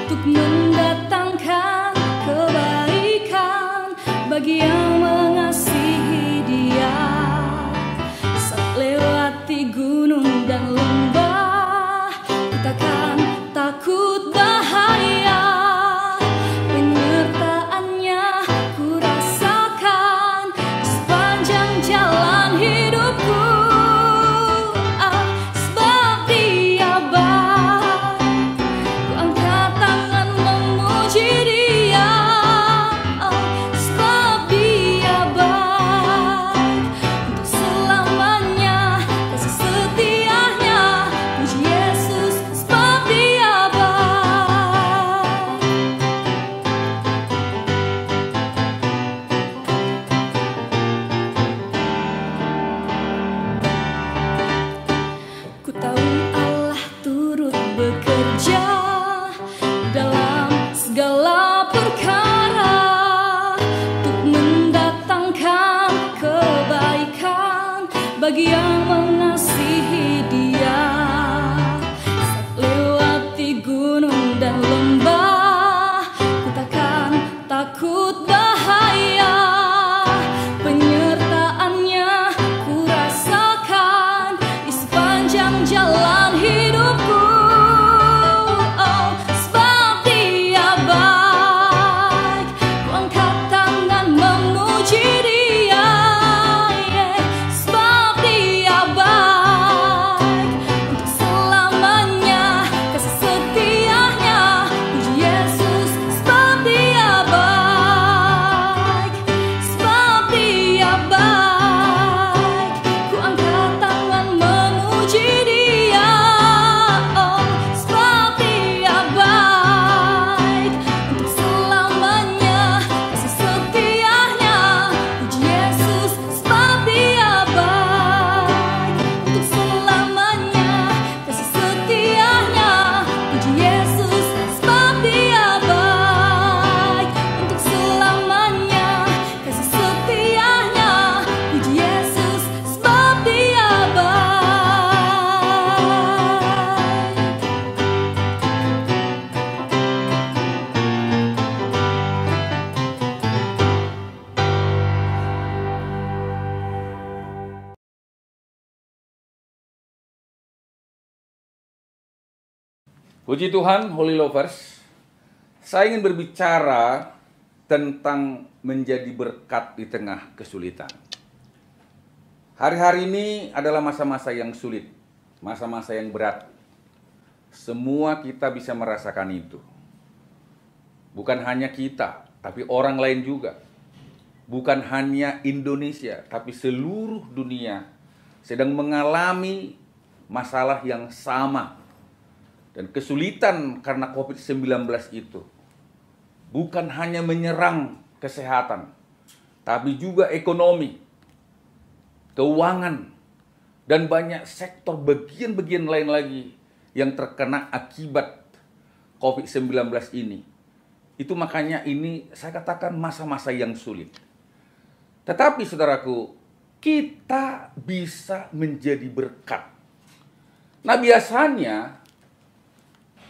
untuk mendatangkan kebaikan bagi yang mengasihi Dia. Saat lewati gunung dan lembah, ku takkan takut bahaya. Penyertaannya ku rasakan sepanjang jalan hidupku. Sebab Dia baik, ku angkat tangan memuji Dia. Sebab Dia baik, untuk selamanya kasih setianya. Puji Yesus, sebab Dia baik. Ku tahu Allah turut bekerja dalam segala perkara untuk mendatangkan kebaikan bagi yang mengasihi Dia. Saat lewati gunung dan lembah, ku takkan takut bahaya. Penyertaannya ku rasakan di sepanjang jalan hidupku. Sebab Dia baik, ku angkat tangan memuji Dia. Sebab Dia baik, untuk selamanya kasih setianya. Puji Yesus, sebab Dia baik. Sebab Dia baik, ku angkat tangan memuji Dia. Sebab Dia baik, untuk selamanya kasih setianya. Puji Yesus, sebab Dia baik, untuk selamanya kasih setianya. Puji Yesus, sebab Dia baik, untuk selamanya kasih setianya. Puji Yesus, sebab Dia baik. Puji Tuhan, Holy Lovers. Saya ingin berbicara tentang menjadi berkat di tengah kesulitan. Hari-hari ini adalah masa-masa yang sulit, masa-masa yang berat. Semua kita bisa merasakan itu. Bukan hanya kita, tapi orang lain juga. Bukan hanya Indonesia, tapi seluruh dunia sedang mengalami masalah yang sama. Dan kesulitan karena COVID-19 itu bukan hanya menyerang kesehatan, tapi juga ekonomi, keuangan, dan banyak sektor bagian-bagian lain lagi yang terkena akibat COVID-19 ini. Itu makanya ini saya katakan masa-masa yang sulit. Tetapi saudaraku, kita bisa menjadi berkat. Nah, biasanya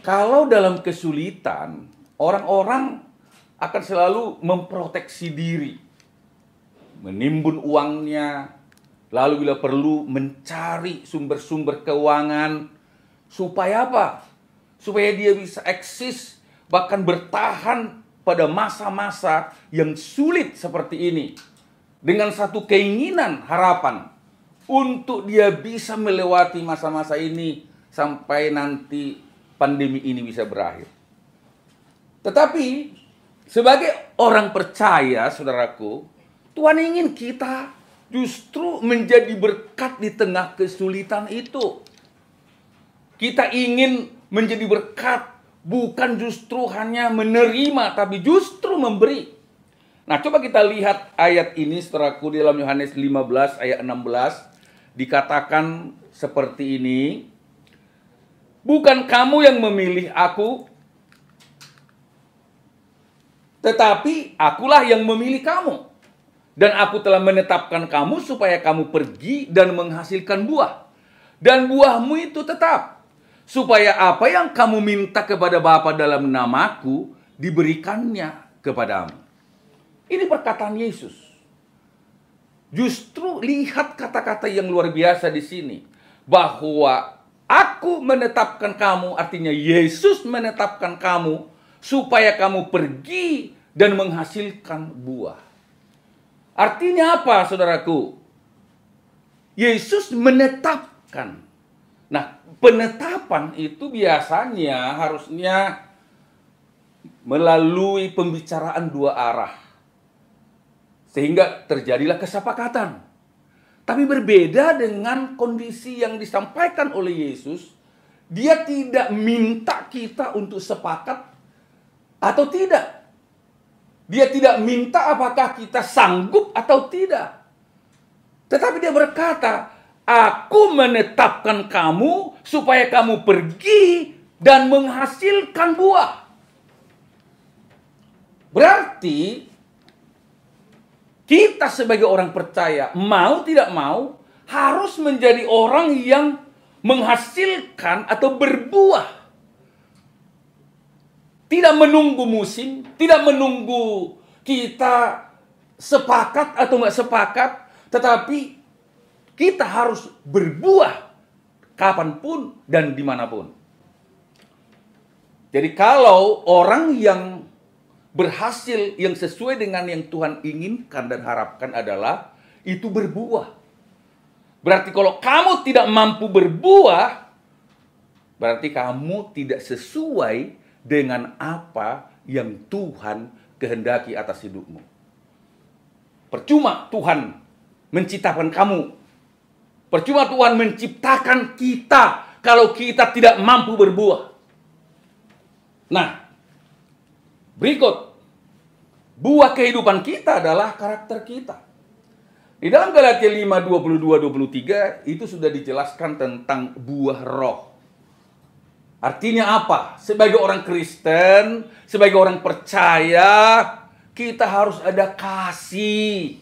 kalau dalam kesulitan, orang-orang akan selalu memproteksi diri, menimbun uangnya, lalu bila perlu mencari sumber-sumber keuangan. Supaya apa? Supaya dia bisa eksis, bahkan bertahan pada masa-masa yang sulit seperti ini. Dengan satu keinginan, harapan, untuk dia bisa melewati masa-masa ini sampai nanti pandemi ini bisa berakhir. Tetapi sebagai orang percaya, saudaraku, Tuhan ingin kita justru menjadi berkat di tengah kesulitan itu. Kita ingin menjadi berkat, bukan justru hanya menerima, tapi justru memberi. Nah, coba kita lihat ayat ini, saudaraku, di dalam Yohanes 15 ayat 16. Dikatakan seperti ini. Bukan kamu yang memilih aku, tetapi akulah yang memilih kamu. Dan aku telah menetapkan kamu supaya kamu pergi dan menghasilkan buah. Dan buahmu itu tetap, supaya apa yang kamu minta kepada Bapa dalam namaku diberikannya kepadamu. Ini perkataan Yesus. Justru lihat kata-kata yang luar biasa di sini. Bahwa aku menetapkan kamu, artinya Yesus menetapkan kamu supaya kamu pergi dan menghasilkan buah. Artinya apa, saudaraku? Yesus menetapkan. Nah, penetapan itu biasanya harusnya melalui pembicaraan dua arah. Sehingga terjadilah kesepakatan. Tapi berbeda dengan kondisi yang disampaikan oleh Yesus. Dia tidak minta kita untuk sepakat atau tidak. Dia tidak minta apakah kita sanggup atau tidak. Tetapi dia berkata, aku menetapkan kamu supaya kamu pergi dan menghasilkan buah. Berarti kita sebagai orang percaya, mau tidak mau, harus menjadi orang yang menghasilkan atau berbuah. Tidak menunggu musim, tidak menunggu kita sepakat atau nggak sepakat, tetapi kita harus berbuah kapanpun dan dimanapun. Jadi kalau orang yang berhasil yang sesuai dengan yang Tuhan inginkan dan harapkan adalah itu berbuah. Berarti kalau kamu tidak mampu berbuah, berarti kamu tidak sesuai dengan apa yang Tuhan kehendaki atas hidupmu. Percuma Tuhan menciptakan kamu. Percuma Tuhan menciptakan kita kalau kita tidak mampu berbuah. Nah, berikut, buah kehidupan kita adalah karakter kita. Di dalam Galatia 5, 22-23 itu sudah dijelaskan tentang buah roh. Artinya apa? Sebagai orang Kristen, sebagai orang percaya, kita harus ada kasih.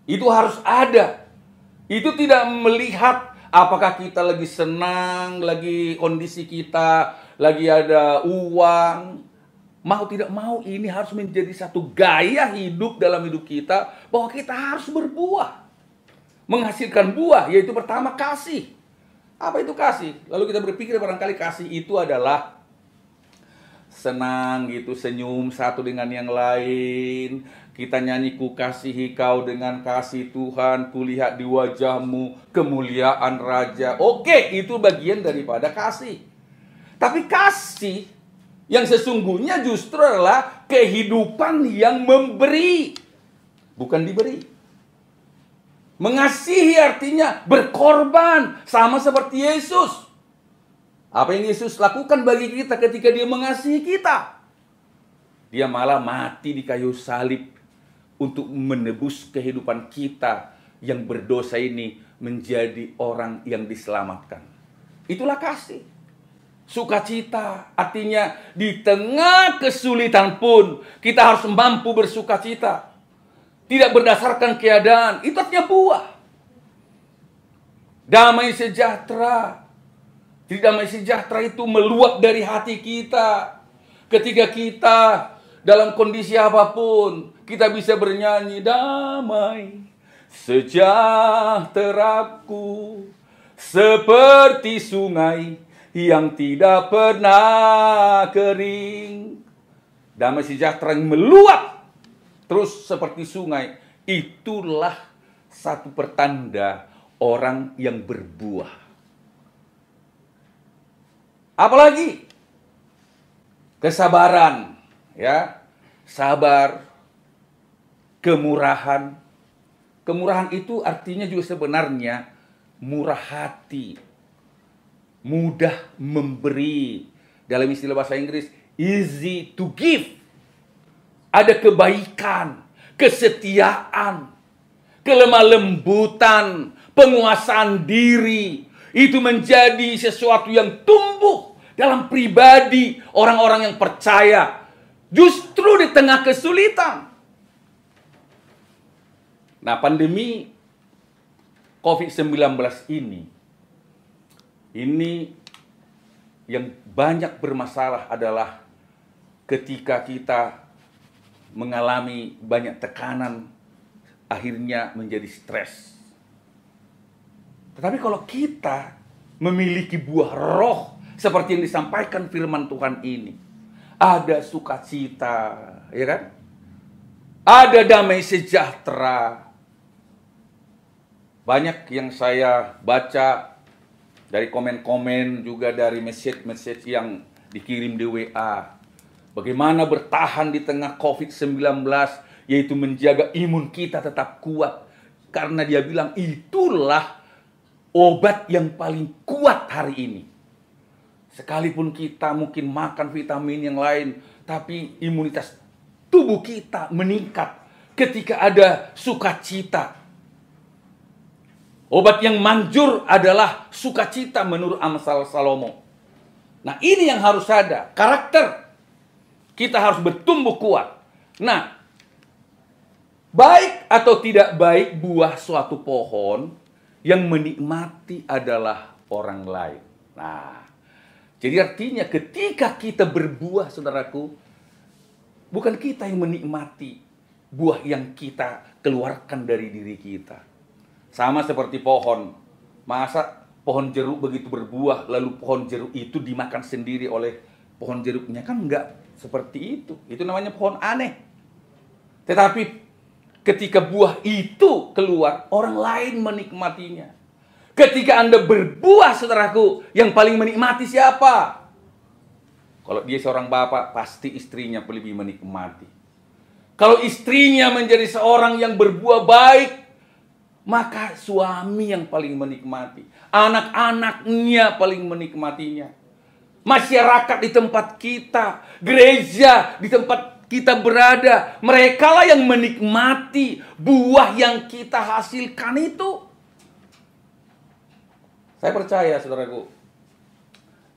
Itu harus ada. Itu tidak melihat apakah kita lagi senang, lagi kondisi kita, lagi ada uang. Mau tidak mau ini harus menjadi satu gaya hidup dalam hidup kita, bahwa kita harus berbuah. Menghasilkan buah, yaitu pertama kasih. Apa itu kasih? Lalu kita berpikir barangkali kasih itu adalah senang gitu, senyum satu dengan yang lain. Kita nyanyi ku kasihi kau dengan kasih Tuhan, kulihat di wajahmu kemuliaan Raja. Oke, itu bagian daripada kasih. Tapi kasih yang sesungguhnya justru adalah kehidupan yang memberi, bukan diberi. Mengasihi artinya berkorban, sama seperti Yesus. Apa yang Yesus lakukan bagi kita ketika dia mengasihi kita? Dia malah mati di kayu salib untuk menebus kehidupan kita yang berdosa ini menjadi orang yang diselamatkan. Itulah kasih. Sukacita, artinya di tengah kesulitan pun kita harus mampu bersukacita. Tidak berdasarkan keadaan, itu artinya buah. Damai sejahtera. Jadi damai sejahtera itu meluap dari hati kita. Ketika kita dalam kondisi apapun, kita bisa bernyanyi, damai sejahteraku seperti sungai yang tidak pernah kering. Damai sejahtera yang meluap terus seperti sungai. Itulah satu pertanda orang yang berbuah. Apalagi kesabaran, ya, sabar, kemurahan. Kemurahan itu artinya juga sebenarnya murah hati, mudah memberi. Dalam istilah bahasa Inggris, easy to give. Ada kebaikan, kesetiaan, kelemah lembutan, penguasaan diri. Itu menjadi sesuatu yang tumbuh dalam pribadi orang-orang yang percaya. Justru di tengah kesulitan. Nah, pandemi COVID-19 ini yang banyak bermasalah adalah ketika kita mengalami banyak tekanan, akhirnya menjadi stres. Tetapi kalau kita memiliki buah roh, seperti yang disampaikan firman Tuhan ini, ada sukacita, ya kan? Ada damai sejahtera. Banyak yang saya baca dari komen-komen, juga dari message-message yang dikirim di WA. Bagaimana bertahan di tengah COVID-19, yaitu menjaga imun kita tetap kuat. Karena dia bilang itulah obat yang paling kuat hari ini. Sekalipun kita mungkin makan vitamin yang lain, tapi imunitas tubuh kita meningkat ketika ada sukacita. Obat yang manjur adalah sukacita menurut Amsal Salomo. Nah, ini yang harus ada, karakter. Kita harus bertumbuh kuat. Nah, baik atau tidak baik buah suatu pohon, yang menikmati adalah orang lain. Nah, jadi artinya ketika kita berbuah, saudaraku, bukan kita yang menikmati buah yang kita keluarkan dari diri kita. Sama seperti pohon. Masa pohon jeruk begitu berbuah, lalu pohon jeruk itu dimakan sendiri oleh pohon jeruknya? Kan enggak seperti itu. Itu namanya pohon aneh. Tetapi ketika buah itu keluar, orang lain menikmatinya. Ketika Anda berbuah, saudaraku, yang paling menikmati siapa? Kalau dia seorang bapak, pasti istrinya lebih menikmati. Kalau istrinya menjadi seorang yang berbuah baik, maka suami yang paling menikmati. Anak-anaknya paling menikmatinya. Masyarakat di tempat kita, gereja di tempat kita berada, merekalah yang menikmati buah yang kita hasilkan itu. Saya percaya, saudaraku,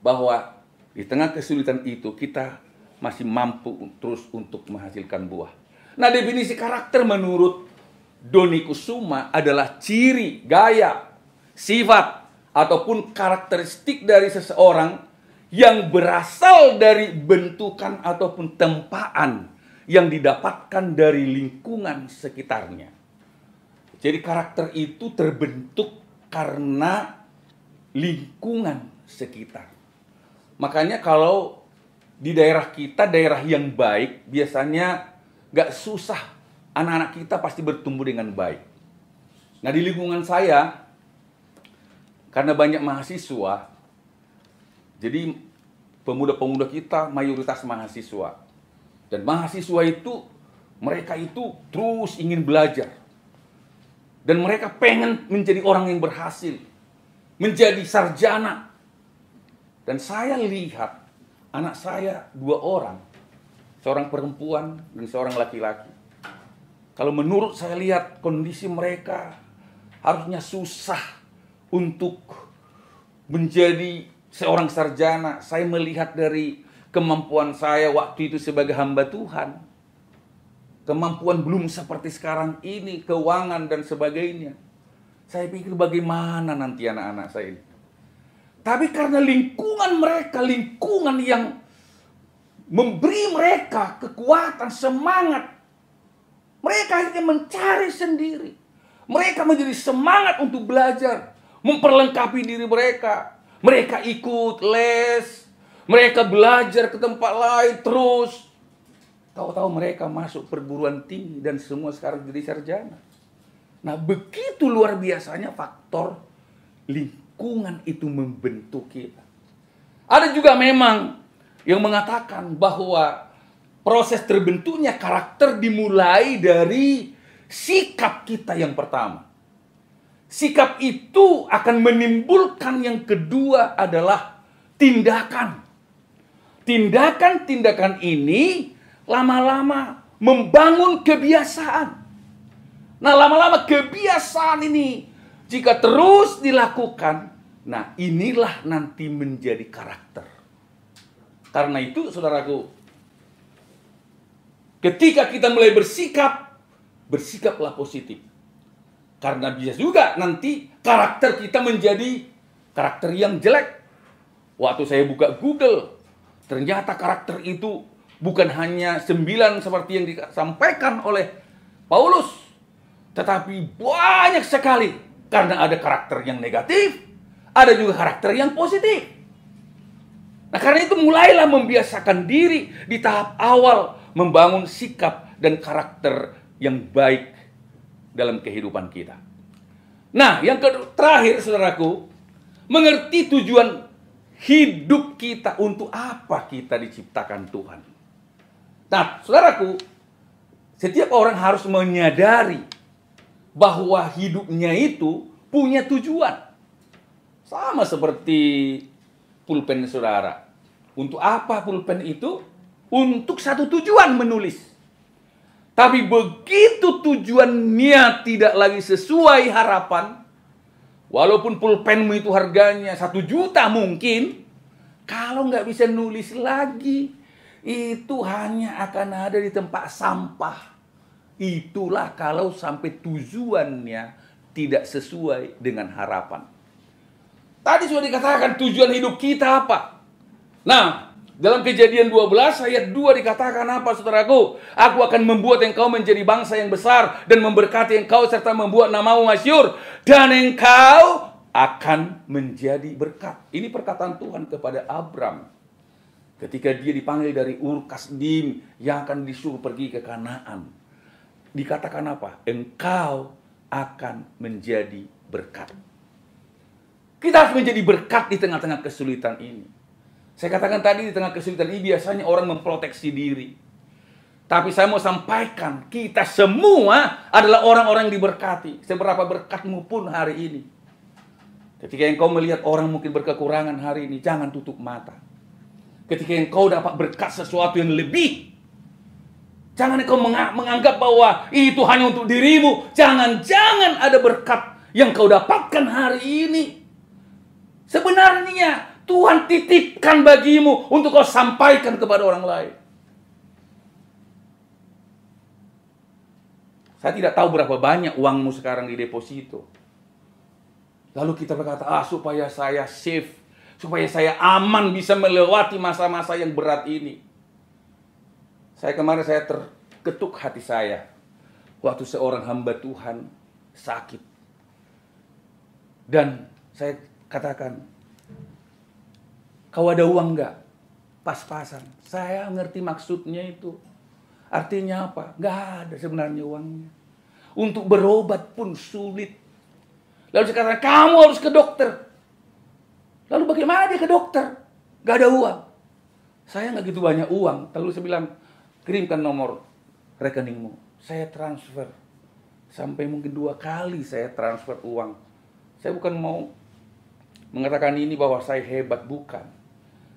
bahwa di tengah kesulitan itu kita masih mampu terus untuk menghasilkan buah. Nah, definisi karakter menurut Doni Kusuma adalah ciri, gaya, sifat, ataupun karakteristik dari seseorang yang berasal dari bentukan ataupun tempaan yang didapatkan dari lingkungan sekitarnya. Jadi karakter itu terbentuk karena lingkungan sekitar. Makanya kalau di daerah kita, daerah yang baik, biasanya gak susah, anak-anak kita pasti bertumbuh dengan baik. Nah, di lingkungan saya, karena banyak mahasiswa, jadi pemuda-pemuda kita mayoritas mahasiswa. Dan mahasiswa itu, mereka itu terus ingin belajar. Dan mereka pengen menjadi orang yang berhasil, menjadi sarjana. Dan saya lihat anak saya 2 orang, seorang perempuan dan seorang laki-laki. Kalau menurut saya lihat kondisi mereka harusnya susah untuk menjadi seorang sarjana. Saya melihat dari kemampuan saya waktu itu sebagai hamba Tuhan. Kemampuan belum seperti sekarang ini, keuangan dan sebagainya. Saya pikir bagaimana nanti anak-anak saya ini. Tapi karena lingkungan mereka, lingkungan yang memberi mereka kekuatan, semangat, mereka akhirnya mencari sendiri. Mereka menjadi semangat untuk belajar, memperlengkapi diri mereka. Mereka ikut les, mereka belajar ke tempat lain terus. Tahu-tahu mereka masuk perguruan tinggi dan semua sekarang jadi sarjana. Nah, begitu luar biasanya faktor lingkungan itu membentuk kita. Ada juga memang yang mengatakan bahwa proses terbentuknya karakter dimulai dari sikap kita yang pertama. Sikap itu akan menimbulkan yang kedua adalah tindakan. Tindakan-tindakan ini lama-lama membangun kebiasaan. Nah, lama-lama kebiasaan ini jika terus dilakukan, nah inilah nanti menjadi karakter. Karena itu, saudaraku, ketika kita mulai bersikap, bersikaplah positif. Karena bisa juga nanti karakter kita menjadi karakter yang jelek. Waktu saya buka Google, ternyata karakter itu bukan hanya 9 seperti yang disampaikan oleh Paulus, tetapi banyak sekali. Karena ada karakter yang negatif, ada juga karakter yang positif. Nah, karena itu mulailah membiasakan diri di tahap awal membangun sikap dan karakter yang baik dalam kehidupan kita. Nah, yang terakhir, saudaraku, mengerti tujuan hidup kita, untuk apa kita diciptakan Tuhan. Nah, saudaraku, setiap orang harus menyadari bahwa hidupnya itu punya tujuan. Sama seperti pulpen saudara. Untuk apa pulpen itu? Untuk satu tujuan, menulis. Tapi begitu tujuannya tidak lagi sesuai harapan, walaupun pulpenmu itu harganya 1 juta mungkin, kalau nggak bisa nulis lagi, itu hanya akan ada di tempat sampah. Itulah kalau sampai tujuannya tidak sesuai dengan harapan. Tadi sudah dikatakan tujuan hidup kita apa? Nah, dalam Kejadian 12 ayat 2 dikatakan apa, saudaraku? Aku akan membuat engkau menjadi bangsa yang besar dan memberkati engkau serta membuat namamu masyhur, dan engkau akan menjadi berkat. Ini perkataan Tuhan kepada Abram ketika dia dipanggil dari Ur Kasdim yang akan disuruh pergi ke Kanaan. Dikatakan apa? Engkau akan menjadi berkat. Kita harus menjadi berkat di tengah-tengah kesulitan ini. Saya katakan tadi, di tengah kesulitan ini biasanya orang memproteksi diri. Tapi saya mau sampaikan, kita semua adalah orang-orang yang diberkati. Seberapa berkatmu pun hari ini. Ketika engkau melihat orang mungkin berkekurangan hari ini, jangan tutup mata. Ketika engkau dapat berkat sesuatu yang lebih, jangan engkau menganggap bahwa itu hanya untuk dirimu. Jangan ada berkat yang kau dapatkan hari ini. Sebenarnya Tuhan titipkan bagimu untuk kau sampaikan kepada orang lain. Saya tidak tahu berapa banyak uangmu sekarang di deposito. Lalu kita berkata, supaya saya safe, supaya saya aman bisa melewati masa-masa yang berat ini. Kemarin saya terketuk hati saya waktu seorang hamba Tuhan sakit. Dan saya katakan, kau ada uang nggak? Pas-pasan. Saya ngerti maksudnya itu. Artinya apa? Nggak ada sebenarnya uangnya. Untuk berobat pun sulit. Lalu saya katakan, kamu harus ke dokter. Lalu bagaimana dia ke dokter? Nggak ada uang. Saya nggak gitu banyak uang. Lalu saya bilang, kirimkan nomor rekeningmu. Saya transfer. Sampai mungkin 2 kali saya transfer uang. Saya bukan mau mengatakan ini bahwa saya hebat, bukan.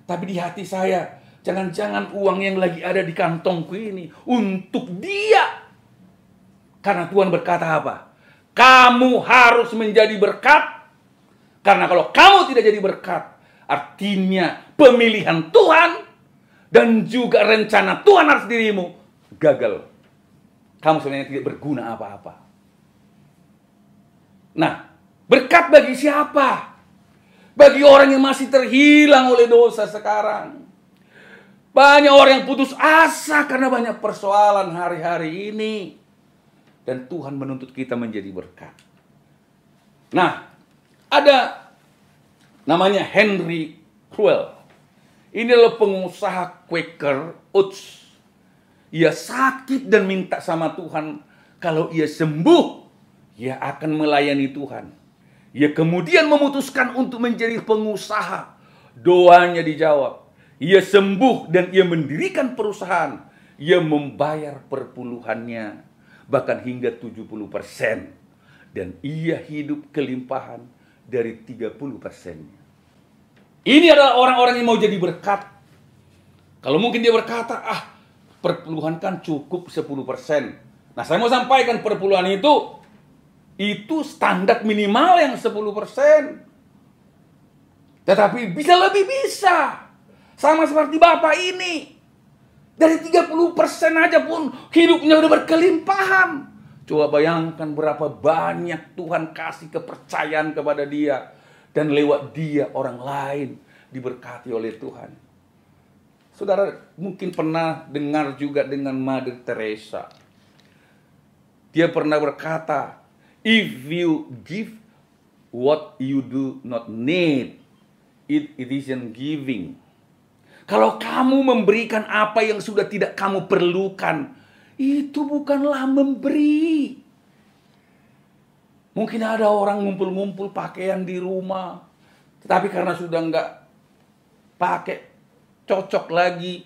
Tapi di hati saya, jangan-jangan uang yang lagi ada di kantongku ini untuk dia. Karena Tuhan berkata apa? Kamu harus menjadi berkat. Karena kalau kamu tidak jadi berkat, artinya pemilihan Tuhan dan juga rencana Tuhan atas dirimu gagal. Kamu sebenarnya tidak berguna apa-apa. Nah, berkat bagi siapa? Bagi orang yang masih terhilang oleh dosa sekarang. Banyak orang yang putus asa karena banyak persoalan hari-hari ini. Dan Tuhan menuntut kita menjadi berkat. Nah, ada namanya Henry Crowell. Ini adalah pengusaha Quaker Oats. Ia sakit dan minta sama Tuhan, kalau ia sembuh, ia akan melayani Tuhan. Ia kemudian memutuskan untuk menjadi pengusaha. Doanya dijawab. Ia sembuh dan ia mendirikan perusahaan. Ia membayar perpuluhannya, bahkan hingga 70%. Dan ia hidup kelimpahan dari 30%-nya. Ini adalah orang-orang yang mau jadi berkat. Kalau mungkin dia berkata, perpuluhan kan cukup 10%. Nah, saya mau sampaikan perpuluhan itu standar minimal yang 10%. Tetapi bisa lebih, bisa. Sama seperti Bapak ini. Dari 30% aja pun hidupnya udah berkelimpahan. Coba bayangkan berapa banyak Tuhan kasih kepercayaan kepada dia. Dan lewat dia orang lain diberkati oleh Tuhan. Saudara mungkin pernah dengar juga dengan Mother Teresa. Dia pernah berkata, if you give what you do not need, it isn't giving. Kalau kamu memberikan apa yang sudah tidak kamu perlukan, itu bukanlah memberi. Mungkin ada orang ngumpul-ngumpul pakaian di rumah, tetapi karena sudah nggak pakai, cocok lagi,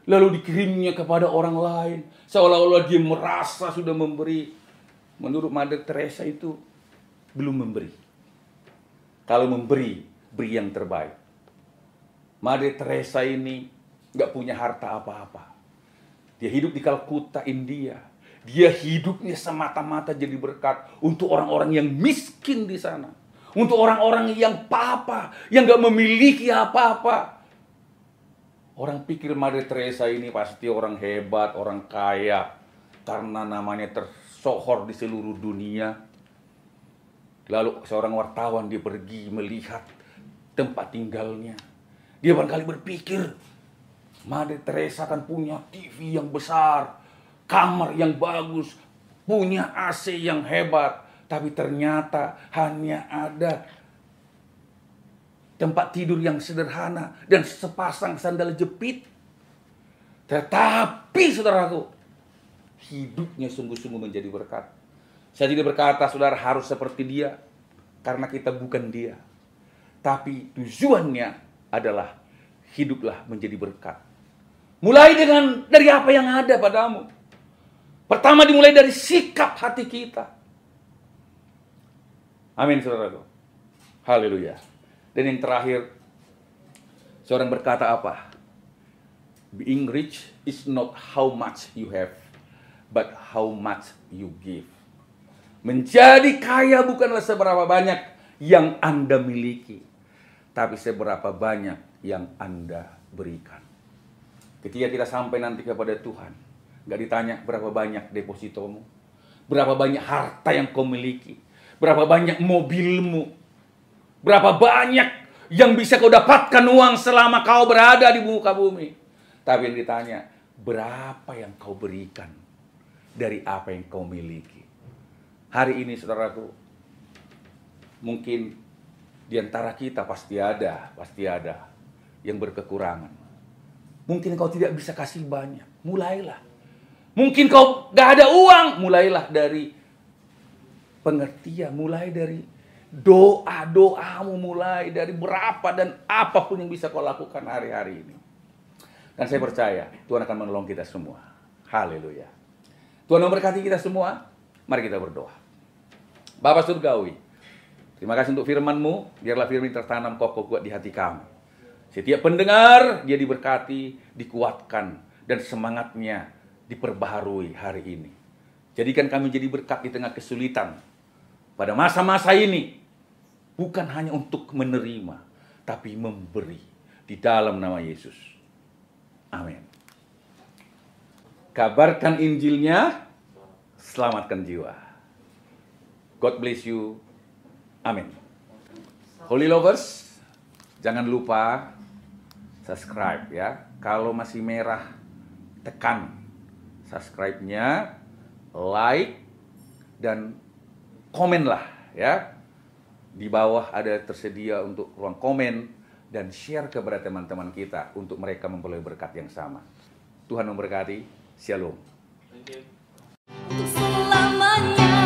lalu dikirimnya kepada orang lain, seolah-olah dia merasa sudah memberi. Menurut Mother Teresa itu belum memberi. Kalau memberi, beri yang terbaik. Mother Teresa ini nggak punya harta apa-apa. Dia hidup di Kalkuta, India. Dia hidupnya semata-mata jadi berkat untuk orang-orang yang miskin di sana, untuk orang-orang yang papa, yang nggak memiliki apa-apa. Orang pikir Mother Teresa ini pasti orang hebat, orang kaya, karena namanya tersohor di seluruh dunia. Lalu seorang wartawan dia pergi melihat tempat tinggalnya. Dia barangkali berpikir, Mother Teresa kan punya TV yang besar, kamar yang bagus, punya AC yang hebat. Tapi ternyata hanya ada tempat tidur yang sederhana dan sepasang sandal jepit. Tetapi saudaraku, hidupnya sungguh-sungguh menjadi berkat. Saya tidak berkata saudara harus seperti dia, karena kita bukan dia. Tapi tujuannya adalah hiduplah menjadi berkat. Mulai dari apa yang ada padamu. Pertama dimulai dari sikap hati kita. Amin saudaraku. Haleluya. Dan yang terakhir, seorang berkata apa? Being rich is not how much you have, but how much you give. Menjadi kaya bukanlah seberapa banyak yang Anda miliki, tapi seberapa banyak yang Anda berikan. Ketika kita sampai nanti kepada Tuhan, gak ditanya berapa banyak depositomu, berapa banyak harta yang kau miliki, berapa banyak mobilmu, berapa banyak yang bisa kau dapatkan uang selama kau berada di muka bumi. Tapi yang ditanya, berapa yang kau berikan dari apa yang kau miliki. Hari ini saudaraku, mungkin di antara kita pasti ada yang berkekurangan. Mungkin kau tidak bisa kasih banyak, mulailah. Mungkin kau gak ada uang, mulailah dari pengertian, mulai dari doa-doamu, mulai dari berapa dan apapun yang bisa kau lakukan hari-hari ini. Dan saya percaya Tuhan akan menolong kita semua. Haleluya. Tuhan memberkati kita semua. Mari kita berdoa. Bapa Surgawi, terima kasih untuk firman-Mu. Biarlah firman tertanam kokoh kuat di hati kami. Setiap pendengar dia diberkati, dikuatkan, dan semangatnya diperbaharui hari ini. Jadikan kami jadi berkat di tengah kesulitan. Pada masa-masa ini, bukan hanya untuk menerima, tapi memberi di dalam nama Yesus. Amin. Kabarkan Injilnya, selamatkan jiwa. God bless you. Amin. Holy lovers, jangan lupa subscribe ya. Kalau masih merah, tekan subscribe-nya, like, dan komenlah ya. Di bawah ada tersedia untuk ruang komen dan share kepada teman-teman kita untuk mereka memperoleh berkat yang sama. Tuhan memberkati. Shalom. Untuk selamanya.